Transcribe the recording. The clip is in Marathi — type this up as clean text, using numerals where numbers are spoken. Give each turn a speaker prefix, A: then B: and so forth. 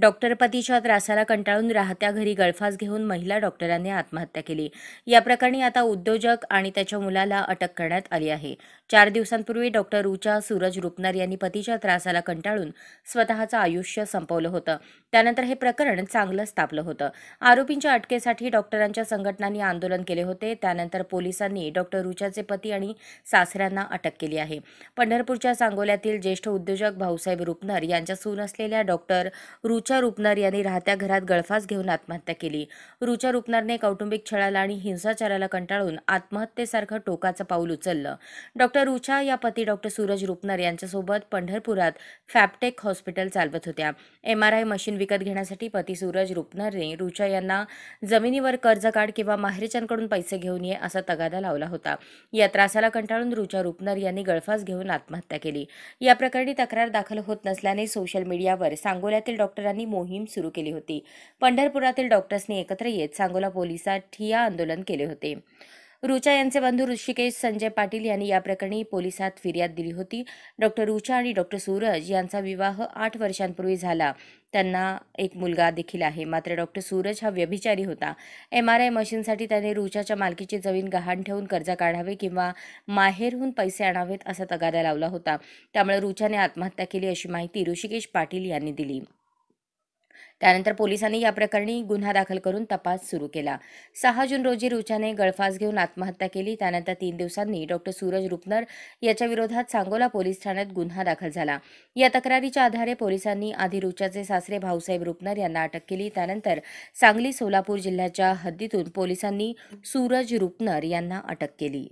A: डॉक्टर पतीच्या त्रासाला कंटाळून राहत्या घरी गळफास घेऊन महिला डॉक्टरांनी आत्महत्या केली। या प्रकरणी आता उद्योजक आणि त्याच्या मुलाला अटक करण्यात आली आहे। 4 दिवसांपूर्वी डॉक्टर रुचा सूरज रुपनर यांनी पतीच्या त्रासाला कंटाळून स्वतःचं आयुष्य संपवलं होतं। त्यानंतर हे प्रकरण चांगलंच तापलं होतं। आरोपींच्या अटकेसाठी डॉक्टरांच्या संघटनांनी आंदोलन केले होते। त्यानंतर पोलिसांनी डॉक्टर रुचाचे पती आणि सासऱ्यांना अटक केली आहे। पंढरपूरच्या सांगोल्यातील ज्येष्ठ उद्योजक भाऊसाहेब रुपनर यांच्या सून असलेल्या डॉक्टर रुचा रुपनर यांनी राहत्या घरात गळफास घेऊन आत्महत्या केली। रुचा रुपनरने कौटुंबिक छळाला आणि हिंसाचाराला कंटाळून आत्महत्येसारखं टोकाचं पाऊल उचललं। डॉक्टर रुचा या पती डॉक्टर सूरज रुपनर यांच्यासोबत पंढरपुरात फॅबटेक हॉस्पिटल चालवत होत्या। MRI मशीन विकत घेण्यासाठी पती सूरज रुपनरने रुचा यांना जमिनीवर कर्ज काढ किंवा माहेरच्यांकडून पैसे घेऊन ये असा तगादा लावला होता। या त्रासाला कंटाळून रुचा रुपनर यांनी गळफास घेऊन आत्महत्या केली। या प्रकरणी तक्रार दाखल होत नसल्याने सोशल मीडियावर सांगोल्यातील डॉक्टरांनी मोहीम सुरू केली होती। पंढरपुरातील डॉक्टर्सनी एकत्र येत सांगोला पोलिसात ठिय्या आंदोलन केले होते। रुचा यांचे बंधू ऋषिकेश संजय पाटील यांनी या प्रकरणी पोलिसात फिर्याद दिली होती। डॉक्टर रुचा आणि डॉक्टर सूरज यांचा विवाह 8 वर्षांपूर्वी झाला। त्यांना एक मुलगा देखील आहे। मात्र डॉक्टर सूरज हा व्यभिचारी होता। MRI मशीनसाठी त्याने रुचाच्या मालकीची जमीन गहाण ठेवून कर्ज काढावे किंवा माहेरहून पैसे आणावेत असा तगादा लावला होता। त्यामुळे रुचाने आत्महत्या केली अशी माहिती ऋषिकेश पाटील यांनी दिली। त्यानंतर पोलिसांनी या प्रकरणी गुन्हा दाखल करून तपास सुरू केला। 6 जून रोजी रुचाने गळफास घेऊन आत्महत्या केली। त्यानंतर 3 दिवसांनी डॉक्टर सूरज रुपनर याच्या विरोधात सांगोला पोलीस ठाण्यात गुन्हा दाखल झाला। या तक्रारीच्या आधारे पोलिसांनी आधी रुचाचे सासरे भाऊसाहेब रुपनर यांना अटक केली। त्यानंतर सांगली सोलापूर जिल्ह्याच्या हद्दीतून पोलिसांनी सूरज रुपनर यांना अटक केली।